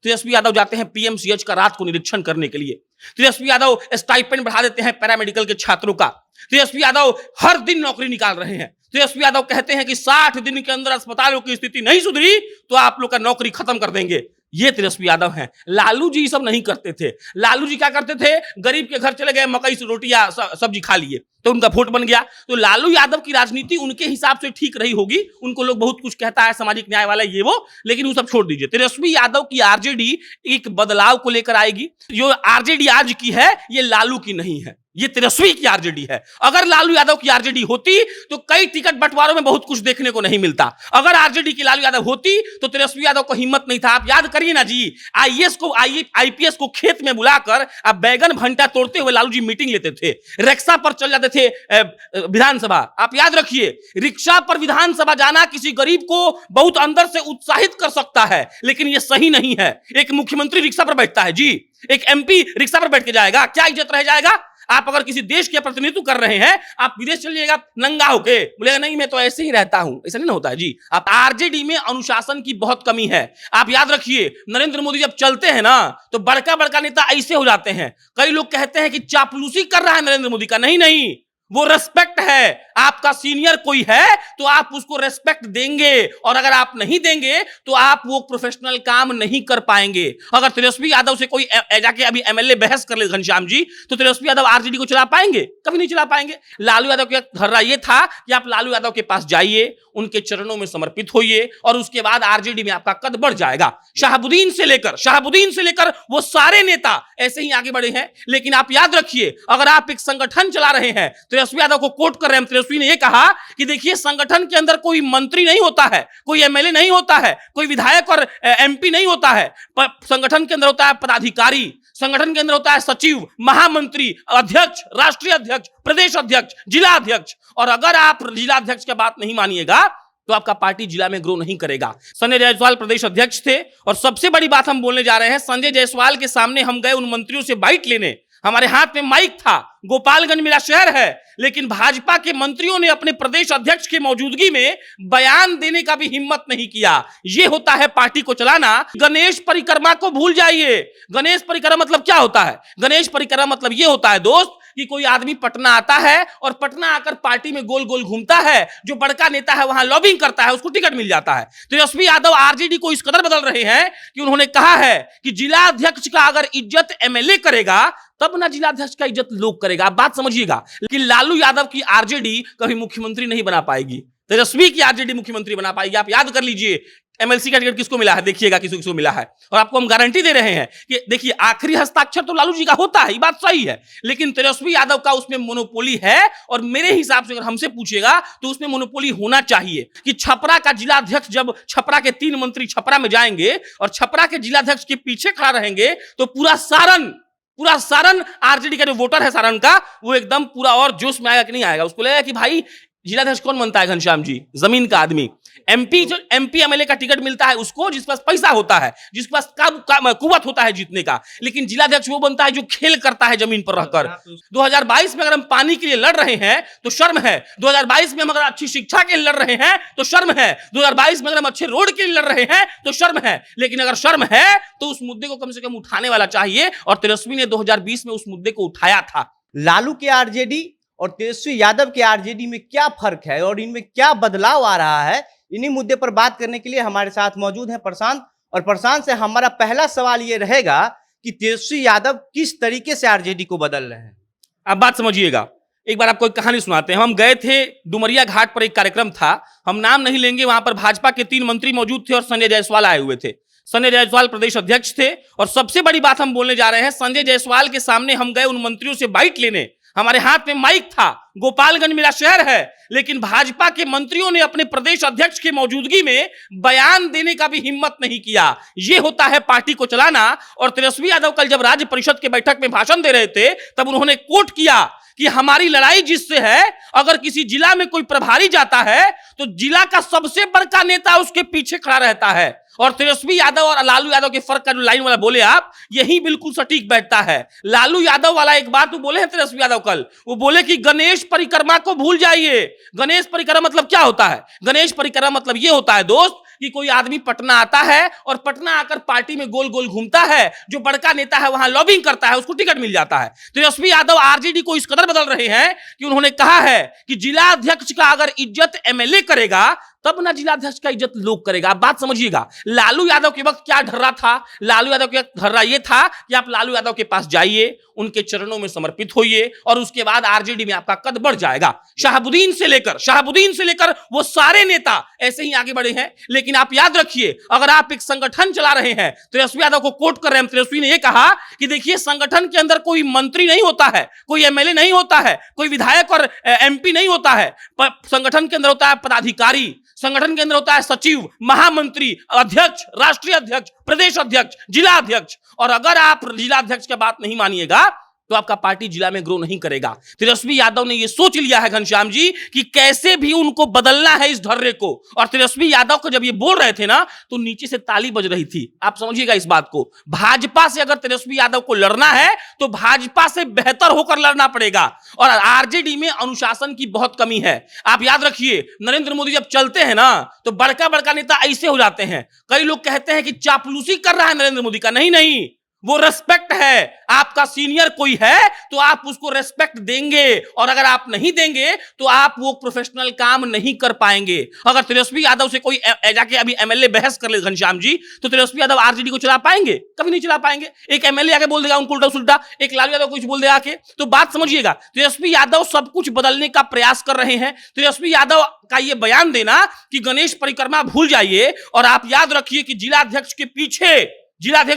तेजस्वी यादव जाते हैं पीएमसीएच का रात को निरीक्षण करने के लिए। तेजस्वी यादव स्टाइपेंड बढ़ा देते हैं पैरामेडिकल के छात्रों का। तेजस्वी यादव हर दिन नौकरी निकाल रहे हैं। तेजस्वी यादव कहते हैं कि 60 दिन के अंदर अस्पतालों की स्थिति नहीं सुधरी तो आप लोग का नौकरी खत्म कर देंगे। ये तेजस्वी यादव हैं। लालू जी सब नहीं करते थे। लालू जी क्या करते थे? गरीब के घर चले गए, मकई से रोटी या सब्जी खा लिए तो उनका वोट बन गया। तो लालू यादव की राजनीति उनके हिसाब से ठीक रही होगी। उनको लोग बहुत कुछ कहता है, सामाजिक न्याय वाला ये वो, लेकिन वो सब छोड़ दीजिए। तेजस्वी यादव की आरजेडी एक बदलाव को लेकर आएगी। जो आरजेडी आज की है ये लालू की नहीं है, ये तेजस्वी की आरजेडी है। अगर लालू यादव की आरजेडी होती तो कई टिकट बंटवारों में बहुत कुछ देखने को नहीं मिलता। अगर आरजेडी की लालू यादव होती तो तेजस्वी यादव को हिम्मत नहीं था। आप याद करिए ना जी, आईपीएस को खेत में बुलाकर अब बैगन भंटा तोड़ते हुए लालू जी मीटिंग लेते थे। रिक्शा पर चल जाते थे विधानसभा। आप याद रखिए, रिक्शा पर विधानसभा जाना किसी गरीब को बहुत अंदर से उत्साहित कर सकता है, लेकिन यह सही नहीं है। एक मुख्यमंत्री रिक्शा पर बैठता है जी, एक एमपी रिक्शा पर बैठ के जाएगा, क्या इज्जत रह जाएगा? आप अगर किसी देश के प्रतिनिधित्व कर रहे हैं, आप विदेश चलिएगा नंगा होके, बोलेगा नहीं मैं तो ऐसे ही रहता हूं। ऐसा नहीं होता है जी। आप आरजेडी में अनुशासन की बहुत कमी है। आप याद रखिए, नरेंद्र मोदी जब चलते हैं ना तो बड़का बड़का नेता ऐसे हो जाते हैं। कई लोग कहते हैं कि चापलूसी कर रहा है नरेंद्र मोदी का। नहीं नहीं, वो रेस्पेक्ट है। आपका सीनियर कोई है तो आप उसको रेस्पेक्ट देंगे, और अगर आप नहीं देंगे तो आप वो प्रोफेशनल काम नहीं कर पाएंगे। अगर तेजस्वी यादव से कोई जाके अभी एमएलए बहस कर ले घनश्याम जी, तो तेजस्वी यादव आरजेडी को चला पाएंगे? कभी नहीं चला पाएंगे। लालू यादव का धर्रा ये था कि आप लालू यादव के पास जाइए, उनके चरणों में समर्पित होइए, और उसके बाद आरजेडी में आपका कद बढ़ जाएगा। शहाबुद्दीन से लेकर वो सारे नेता ऐसे ही आगे बढ़े हैं। लेकिन आप याद रखिए, अगर आप एक संगठन चला रहे हैं, तेजस्वी यादव को कोट कर रहे हैं, तेजस्वी ने यह कहा कि देखिए संगठन के अंदर कोई मंत्री नहीं होता है, कोई एमएलए नहीं होता है, कोई विधायक और एमपी नहीं होता है। संगठन के अंदर होता है पदाधिकारी, संगठन के अंदर होता है सचिव, महामंत्री, अध्यक्ष, राष्ट्रीय अध्यक्ष, प्रदेश अध्यक्ष, जिला अध्यक्ष। और अगर आप जिला अध्यक्ष की बात नहीं मानिएगा तो आपका पार्टी जिला में ग्रो नहीं करेगा। संजय जायसवाल प्रदेश अध्यक्ष थे, और सबसे बड़ी बात हम बोलने जा रहे हैं, संजय जायसवाल के सामने हम गए उन मंत्रियों से बाइट लेने, हमारे हाथ में माइक था। गोपालगंज मेरा शहर है, लेकिन भाजपा के मंत्रियों ने अपने प्रदेश अध्यक्ष की मौजूदगी में बयान देने का भी हिम्मत नहीं किया। यह होता है पार्टी को चलाना। गणेश परिक्रमा को भूल जाइए। गणेश परिक्रमा मतलब क्या होता है? गणेश परिक्रमा मतलब यह होता है दोस्त कि कोई आदमी पटना आता है और पटना आकर पार्टी में गोल गोल घूमता है, जो बड़का नेता है वहां लॉबिंग करता है, उसको टिकट मिल जाता है। तेजस्वी यादव आरजेडी को इस कदर बदल रहे हैं कि उन्होंने कहा है कि जिला अध्यक्ष का अगर इज्जत एमएलए करेगा तब ना जिला अध्यक्ष का इज्जत लोग करेगा। आप बात समझिएगा। लेकिन लालू यादव की आरजेडी कभी मुख्यमंत्री नहीं बना पाएगी, तेजस्वी की आरजेडी मुख्यमंत्री बना पाएगी। आप याद कर लीजिए, एमएलसी का टिकट किसको मिला है, देखिएगा किसको मिला है। और आपको हम गारंटी दे रहे हैं कि देखिए आखिरी हस्ताक्षर तो लालू जी का होता है, ये बात सही है, लेकिन तेजस्वी यादव का उसमें मोनोपोली है। और मेरे हिसाब से अगर हमसे पूछेगा तो उसमें मोनोपोली होना चाहिए कि छपरा का जिला अध्यक्ष, जब छपरा के 3 मंत्री छपरा में जाएंगे और छपरा के जिला अध्यक्ष के पीछे खड़ा रहेंगे तो पूरा सारण आरजेडी का जो वोटर है सारण का, वो एकदम पूरा और जोश में आएगा कि नहीं आएगा। उसको लगेगा कि भाई जिलाध्यक्ष कौन बनता है? घनश्याम जी, जमीन का आदमी। एमपी एमएलए का टिकट मिलता है उसको जिसके पास पैसा होता है, जिसके पास कुवत होता है जीतने का। लेकिन जिलाध्यक्ष वो बनता है जो खेल करता है जमीन पर रहकर। 2022 में अगर हम पानी के लिए लड़ रहे हैं तो शर्म है। 2022 में हम अगर अच्छी शिक्षा के लिए लड़ रहे हैं तो शर्म है। 2022 में अगर हम अच्छे रोड के लिए लड़ रहे हैं तो शर्म है। लेकिन अगर शर्म है तो उस मुद्दे को कम से कम उठाने वाला चाहिए, और तेजस्वी ने 2020 में उस मुद्दे को उठाया था। लालू के आरजेडी और तेजस्वी यादव के आरजेडी में क्या फर्क है और इनमें क्या बदलाव आ रहा है, इन्हीं मुद्दे पर बात करने के लिए हमारे साथ मौजूद हैं प्रशांत। और प्रशांत से हमारा पहला सवाल ये रहेगा कि तेजस्वी यादव किस तरीके से आरजेडी को बदल रहे हैं? आप बात समझिएगा। एक बार आपको एक कहानी सुनाते हैं। हम गए थे डुमरिया घाट पर, एक कार्यक्रम था, हम नाम नहीं लेंगे। वहां पर भाजपा के 3 मंत्री मौजूद थे और संजय जायसवाल आए हुए थे। संजय जायसवाल प्रदेश अध्यक्ष थे, और सबसे बड़ी बात हम बोलने जा रहे हैं, संजय जायसवाल के सामने हम गए उन मंत्रियों से बाइट लेने, हमारे हाथ में माइक था। गोपालगंज मेरा शहर है, लेकिन भाजपा के मंत्रियों ने अपने प्रदेश अध्यक्ष की मौजूदगी में बयान देने का भी हिम्मत नहीं किया। यह होता है पार्टी को चलाना। और तेजस्वी यादव कल जब राज्य परिषद के बैठक में भाषण दे रहे थे तब उन्होंने कोट किया कि हमारी लड़ाई जिससे है, अगर किसी जिला में कोई प्रभारी जाता है तो जिला का सबसे बड़का नेता उसके पीछे खड़ा रहता है। और तेजस्वी यादव और लालू यादव के फर्क का जो लाइन वाला बोले आप, यही बिल्कुल सटीक बैठता है। लालू यादव वाला एक बात वो बोले हैं तेजस्वी यादव कल, वो बोले कि गणेश परिक्रमा को भूल जाइए। गणेश परिक्रमा मतलब क्या होता है? गणेश परिक्रमा मतलब ये होता है दोस्त कि कोई आदमी पटना आता है और पटना आकर पार्टी में गोल गोल घूमता है, जो बड़का नेता है वहां लॉबिंग करता है, उसको टिकट मिल जाता है। तेजस्वी यादव आरजेडी को इस कदर बदल रहे हैं कि उन्होंने कहा है कि जिलाध्यक्ष का अगर इज्जत एमएलए करेगा तब ना जिलाध्यक्ष का इज्जत लोग करेगा। आप बात समझिएगा, लालू यादव के वक्त क्या ढर्रा था? लालू यादव के वक्त ढर्रा ये था कि आप लालू यादव के पास जाइए, उनके चरणों में समर्पित होइए और उसके बाद आरजेडी में आपका कद बढ़ जाएगा। शहाबुद्दीन से लेकर वो सारे नेता ऐसे ही आगे बढ़े हैं। लेकिन आप याद रखिए, अगर आप एक संगठन चला रहे हैं, तेजस्वी यादव को कोट कर रहे हैं, तेजस्वी ने यह कहा कि देखिए संगठन के अंदर कोई मंत्री नहीं होता है, कोई एमएलए नहीं होता है, कोई विधायक और एमपी नहीं होता है, संगठन के अंदर होता है पदाधिकारी, संगठन के अंदर होता है सचिव, महामंत्री, अध्यक्ष, राष्ट्रीय अध्यक्ष, प्रदेश अध्यक्ष, जिला अध्यक्ष। और अगर आप जिला अध्यक्ष की बात नहीं मानिएगा तो आपका पार्टी जिला में ग्रो नहीं करेगा। तेजस्वी यादव ने यह सोच लिया है घनश्याम जी कि कैसे भी उनको बदलना है इस ढर्रे को। और तेजस्वी यादव को जब ये बोल रहे थे ना तो नीचे से ताली बज रही थी। आप समझिएगा इस बात को, भाजपा से अगर तेजस्वी यादव को लड़ना है तो भाजपा से बेहतर होकर लड़ना पड़ेगा। और आरजेडी में अनुशासन की बहुत कमी है। आप याद रखिए, नरेंद्र मोदी जब चलते हैं ना तो बड़का बड़का नेता ऐसे हो जाते हैं। कई लोग कहते हैं कि चापलूसी कर रहा है नरेंद्र मोदी का। नहीं, वो रेस्पेक्ट है। आपका सीनियर कोई है तो आप उसको रेस्पेक्ट देंगे, और अगर आप नहीं देंगे तो आप वो प्रोफेशनल काम नहीं कर पाएंगे। अगर तेजस्वी यादव से कोई जाके अभी एमएलए बहस कर ले घनश्याम जी, तो तेजस्वी यादव आरजेडी को चला पाएंगे? कभी नहीं चला पाएंगे। एक एमएलए आके बोल देगा उनको उल्टा सुल्टा, एक लालू यादव कुछ बोल देगा आके। तो बात समझिएगा, तेजस्वी यादव सब कुछ बदलने का प्रयास कर रहे हैं। तेजस्वी यादव का ये बयान देना कि गणेश परिक्रमा भूल जाइए, और आप याद रखिए कि जिलाध्यक्ष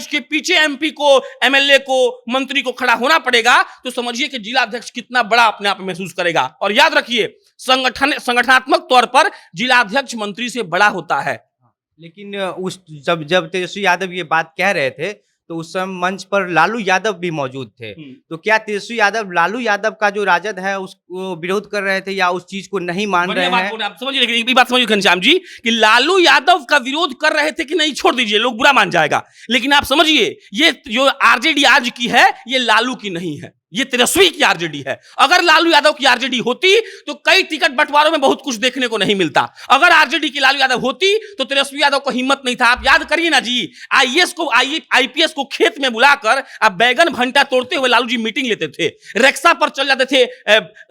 के पीछे एमपी को, एमएलए को, मंत्री को खड़ा होना पड़ेगा, तो समझिए कि जिलाध्यक्ष कितना बड़ा अपने आप में महसूस करेगा। और याद रखिए, संगठनात्मक तौर पर जिलाध्यक्ष मंत्री से बड़ा होता है। लेकिन उस जब तेजस्वी यादव ये बात कह रहे थे तो उस समय मंच पर लालू यादव भी मौजूद थे। तो क्या तेजस्वी यादव लालू यादव का जो राजद है उसको विरोध कर रहे थे या उस चीज को नहीं मान रहे हैं? आप समझिए, लेकिन एक भी बात समझिए घनश्याम जी कि लालू यादव का विरोध कर रहे थे कि नहीं, छोड़ दीजिए, लोग बुरा मान जाएगा। लेकिन आप समझिए, ये जो आरजेडी आज की है ये लालू की नहीं है, ये तेजस्वी की आरजेडी है। अगर लालू यादव की आरजेडी होती तो कई टिकट बंटवारों में बहुत कुछ देखने को नहीं मिलता। अगर आरजेडी की लालू यादव होती तो तेजस्वी यादव को हिम्मत नहीं था। आप याद करिए ना जी, आईपीएस को खेत में बुलाकर आप बैगन भंटा तोड़ते हुए लालू जी मीटिंग लेते थे, रिक्शा पर चल जाते थे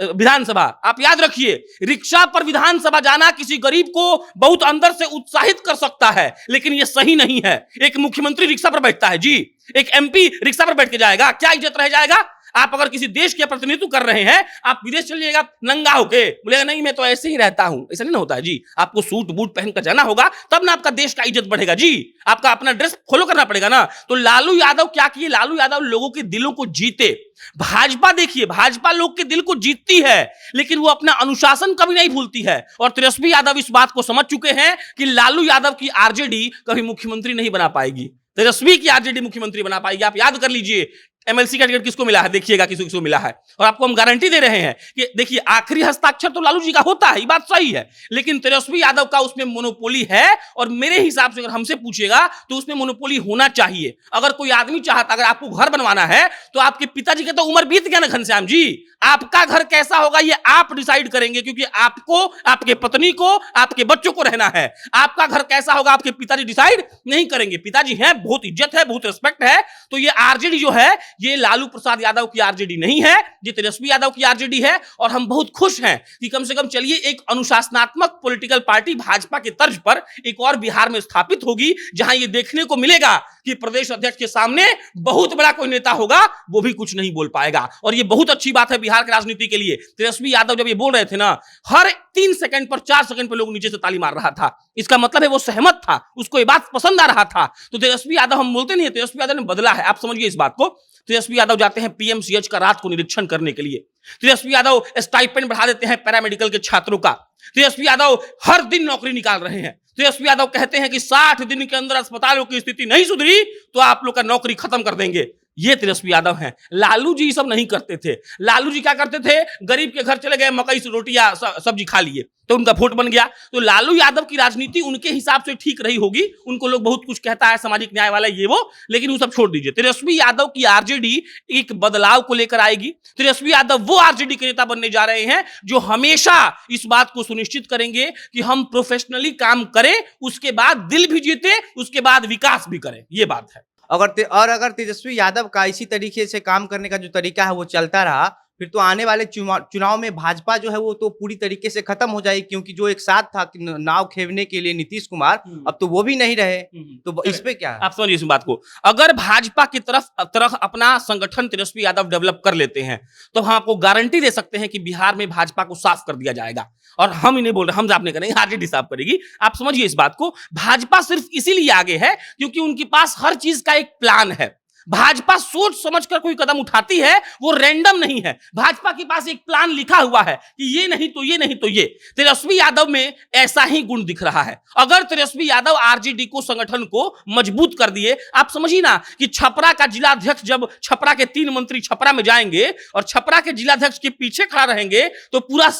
विधानसभा। आप याद रखिए, रिक्शा पर विधानसभा जाना किसी गरीब को बहुत अंदर से उत्साहित कर सकता है, लेकिन यह सही नहीं है। एक मुख्यमंत्री रिक्शा पर बैठता है जी, एक एमपी रिक्शा पर बैठ के जाएगा, क्या इज्जत रह जाएगा? आप अगर किसी देश के प्रतिनिधित्व कर रहे हैं, आप विदेश चलिएगा नंगा होके, बोलेगा नहीं मैं तो ऐसे ही रहता हूं, ऐसा नहीं होता है जी। आपको सूट बूट पहनकर जाना होगा, तब ना आपका देश का इज्जत बढ़ेगा जी। आपका अपना ड्रेस फॉलो करना पड़ेगा ना। तो लालू यादव क्या किए? लालू यादव लोगों के दिलों को जीते। भाजपा देखिए, भाजपा लोग के दिल को जीतती है, लेकिन वो अपना अनुशासन कभी नहीं भूलती है। और तेजस्वी यादव इस बात को समझ चुके हैं कि लालू यादव की आरजेडी कभी मुख्यमंत्री नहीं बना पाएगी, तेजस्वी की आरजेडी मुख्यमंत्री बना पाएगी। आप याद कर लीजिए, एमएलसी का टिकट किसको मिला है, देखिएगा किसको मिला है। और आपको हम गारंटी दे रहे हैं कि देखिए आखिरी हस्ताक्षर तो लालू जी का होता है, ये बात सही है, लेकिन तेजस्वी यादव का उसमें मोनोपोली है। और मेरे हिसाब से अगर हमसे पूछेगा तो उसमें मोनोपोली होना चाहिए। अगर कोई आदमी चाहता, अगर आपको घर बनवाना है तो आपके पिताजी की तो उम्र बीत गया ना घनश्याम जी, आपका घर कैसा होगा ये आप डिसाइड करेंगे, क्योंकि आपको, आपके पत्नी को, आपके बच्चों को रहना है। आपका घर कैसा होगा आपके पिताजी डिसाइड नहीं करेंगे। पिताजी हैं, बहुत इज्जत है, बहुत रिस्पेक्ट है। तो ये आरजेडी जो है ये लालू प्रसाद यादव की आरजेडी नहीं है, ये तेजस्वी यादव की आरजेडी है। और हम बहुत खुश हैं कि कम से कम चलिए एक अनुशासनात्मक पॉलिटिकल पार्टी भाजपा के तर्ज पर एक और बिहार में स्थापित होगी, जहां ये देखने को मिलेगा कि प्रदेश अध्यक्ष के सामने बहुत बड़ा कोई नेता होगा, वो भी कुछ नहीं बोल पाएगा। और ये बहुत अच्छी बात है बिहार की राजनीति के लिए। तेजस्वी यादव जब ये बोल रहे थे ना, हर 3 सेकंड पर 4 सेकंड पर लोग नीचे से ताली मार रहा था। इसका मतलब है वो सहमत था, उसको ये बात पसंद आ रहा था। तो तेजस्वी यादव, हम बोलते नहीं है, तेजस्वी यादव ने बदला है। आप समझिए इस बात को। तेजस्वी यादव जाते हैं पीएमसीएच का रात को निरीक्षण करने के लिए। तेजस्वी यादव स्टाइपेंड बढ़ा देते हैं पैरामेडिकल के छात्रों का। तेजस्वी यादव हर दिन नौकरी निकाल रहे हैं। तेजस्वी यादव कहते हैं कि 60 दिन के अंदर अस्पतालों की स्थिति नहीं सुधरी तो आप लोग का नौकरी खत्म कर देंगे। ये तेजस्वी यादव हैं। लालू जी सब नहीं करते थे। लालू जी क्या करते थे, गरीब के घर चले गए, मकई से रोटी या सब्जी खा लिए तो उनका वोट बन गया। तो लालू यादव की राजनीति उनके हिसाब से ठीक रही होगी। उनको लोग बहुत कुछ कहता है सामाजिक न्याय वाला ये वो, लेकिन वो सब छोड़ दीजिए। तेजस्वी यादव की आरजेडी एक बदलाव को लेकर आएगी। तेजस्वी यादव वो आरजेडी के नेता बनने जा रहे हैं जो हमेशा इस बात को सुनिश्चित करेंगे कि हम प्रोफेशनली काम करें, उसके बाद दिल भी जीते, उसके बाद विकास भी करें। ये बात है। अगर तेजस्वी यादव का इसी तरीके से काम करने का जो तरीका है वो चलता रहा, फिर तो आने वाले चुनाव में भाजपा जो है वो तो पूरी तरीके से खत्म हो जाएगी, क्योंकि जो एक साथ था नाव खेवने के लिए नीतीश कुमार, अब तो वो भी नहीं रहे। तो इस पे क्या है? आप समझिए इस बात को। अगर भाजपा की तरफ अपना संगठन तेजस्वी यादव डेवलप कर लेते हैं तो हम आपको गारंटी दे सकते हैं कि बिहार में भाजपा को साफ कर दिया जाएगा। और हम इन्हें बोल रहे हैं, हम आपने करेंगे, आरजेडी साफ करेगी। आप समझिए इस बात को। भाजपा सिर्फ इसीलिए आगे है क्योंकि उनके पास हर चीज का एक प्लान है। भाजपा सोच समझकर कोई कदम उठाती है, वो रैंडम नहीं है। भाजपा के पास एक प्लान लिखा हुआ है कि ये नहीं तो ये नहीं तो ये। तेजस्वी यादव में ऐसा ही गुण दिख रहा है। अगर तेजस्वी यादव आरजेडी को, संगठन को मजबूत कर दिए, आप समझिए ना कि छपरा का जिलाध्यक्ष, जब छपरा के 3 मंत्री छपरा में जाएंगे और छपरा के जिलाध्यक्ष के पीछे खड़ा रहेंगे तो पूरा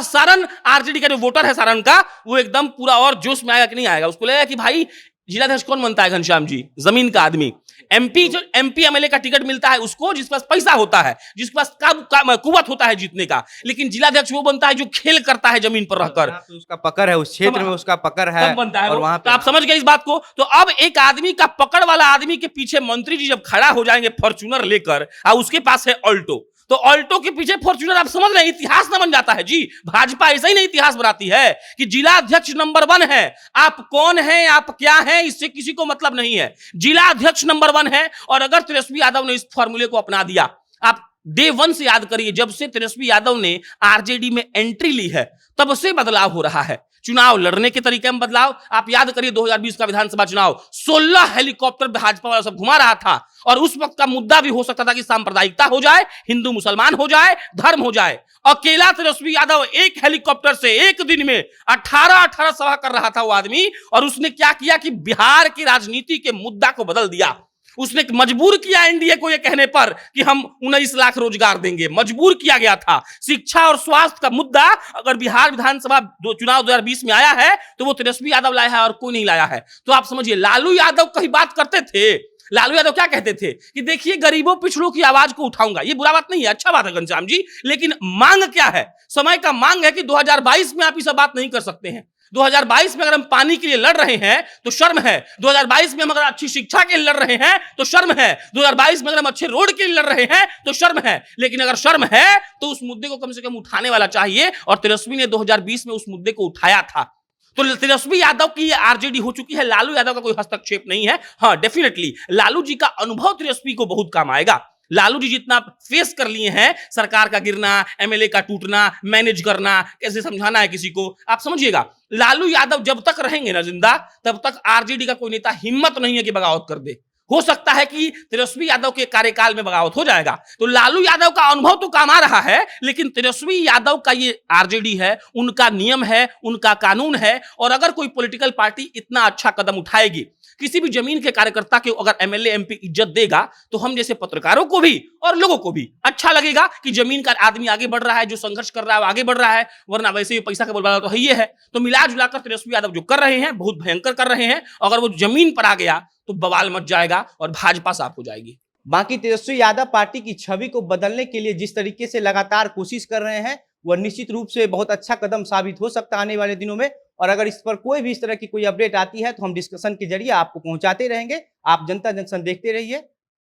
सारण आरजेडी का जो वोटर है सारण का, वो एकदम पूरा और जोश में आएगा कि नहीं आएगा। उसको लगेगा कि भाई जिलाध्यक्ष कौन बनता है, घनश्याम जी, जमीन का आदमी। एमपी एमएलए का टिकट मिलता है उसको जिसके पास पैसा होता है, जिसके पास कुवत होता है जीतने का। लेकिन जिलाध्यक्ष वो बनता है जो खेल करता है जमीन पर रहकर। उसका पकड़ है, उस क्षेत्र में उसका पकड़ है, बनता है और वहां तो आप समझ गए इस बात को। तो अब एक आदमी का पकड़ वाला आदमी के पीछे मंत्री जी जब खड़ा हो जाएंगे फॉर्च्यूनर लेकर, और उसके पास है ऑल्टो, तो ऑल्टो के पीछे फॉर्च्यूनर, आप समझ रहे हैं, इतिहास न बन जाता है जी। भाजपा ऐसा ही नहीं इतिहास बनाती है कि जिलाध्यक्ष नंबर 1 है, आप कौन हैं, आप क्या हैं, इससे किसी को मतलब नहीं है। जिलाध्यक्ष नंबर 1 है। और अगर तेजस्वी यादव ने इस फॉर्मूले को अपना दिया, आप डे 1 से याद करिए, जब से तेजस्वी यादव ने आरजेडी में एंट्री ली है तब से बदलाव हो रहा है। चुनाव लड़ने के तरीके में बदलाव, आप याद करिए 2020 का विधानसभा चुनाव, 16 हेलीकॉप्टर भाजपा वाला सब घुमा रहा था, और उस वक्त का मुद्दा भी हो सकता था कि सांप्रदायिकता हो जाए, हिंदू मुसलमान हो जाए, धर्म हो जाए। अकेला तेजस्वी यादव एक हेलीकॉप्टर से एक दिन में 18 सभा कर रहा था वो आदमी, और उसने क्या किया कि बिहार की राजनीति के मुद्दा को बदल दिया। उसने मजबूर किया एनडीए को ये कहने पर कि हम 19 लाख रोजगार देंगे, मजबूर किया गया था। शिक्षा और स्वास्थ्य का मुद्दा अगर बिहार विधानसभा चुनाव 2020 में आया है तो वो तेजस्वी यादव लाया है और कोई नहीं लाया है। तो आप समझिए, लालू यादव कहीं बात करते थे, लालू यादव क्या कहते थे कि देखिए गरीबों पिछड़ों की आवाज को उठाऊंगा। ये बुरा बात नहीं है, अच्छा बात है घनश्याम जी, लेकिन मांग क्या है? समय का मांग है कि 2022 में आप ये सब बात नहीं कर सकते हैं। 2022 में अगर हम पानी के लिए लड़ रहे हैं तो शर्म है। 2022 में हम अगर अच्छी शिक्षा के लिए लड़ रहे हैं तो शर्म है। 2022 में अगर हम अच्छे रोड के लिए लड़ रहे हैं तो शर्म है। लेकिन अगर शर्म है तो उस मुद्दे को कम से कम उठाने वाला चाहिए, और तेजस्वी ने 2020 में उस मुद्दे को उठाया था। तो तेजस्वी यादव की आरजेडी हो चुकी है, लालू यादव का कोई हस्तक्षेप नहीं है। हाँ, डेफिनेटली लालू जी का अनुभव तेजस्वी को बहुत काम आएगा। लालू जी जितना फेस कर लिए हैं, सरकार का गिरना, एमएलए का टूटना, मैनेज करना, कैसे समझाना है किसी को, आप समझिएगा लालू यादव जब तक रहेंगे ना जिंदा, तब तक आरजेडी का कोई नेता हिम्मत नहीं है कि बगावत कर दे। हो सकता है कि तेजस्वी यादव के कार्यकाल में बगावत हो जाएगा। तो लालू यादव का अनुभव तो काम आ रहा है, लेकिन तेजस्वी यादव का ये आरजेडी है, उनका नियम है, उनका कानून है। और अगर कोई पॉलिटिकल पार्टी इतना अच्छा कदम उठाएगी, किसी भी जमीन के कार्यकर्ता के अगर एमएलए एमपी इज्जत देगा, तो हम जैसे पत्रकारों को भी और लोगों को भी अच्छा लगेगा कि जमीन का आदमी आगे बढ़ रहा है, जो संघर्ष कर रहा है वो आगे बढ़ रहा है। वरना वैसे ही पैसा का बोलबाला तो है ही है। तो मिला जुलाकर तेजस्वी यादव जो कर रहे हैं बहुत भयंकर कर रहे हैं। अगर वो जमीन पर आ गया तो बवाल मच जाएगा और भाजपा साफ हो जाएगी। बाकी तेजस्वी यादव पार्टी की छवि को बदलने के लिए जिस तरीके से लगातार कोशिश कर रहे हैं, वह निश्चित रूप से बहुत अच्छा कदम साबित हो सकता है आने वाले दिनों में। और अगर इस पर कोई भी इस तरह की कोई अपडेट आती है तो हम डिस्कशन के जरिए आपको पहुंचाते रहेंगे। आप जनता जंक्शन देखते रहिए।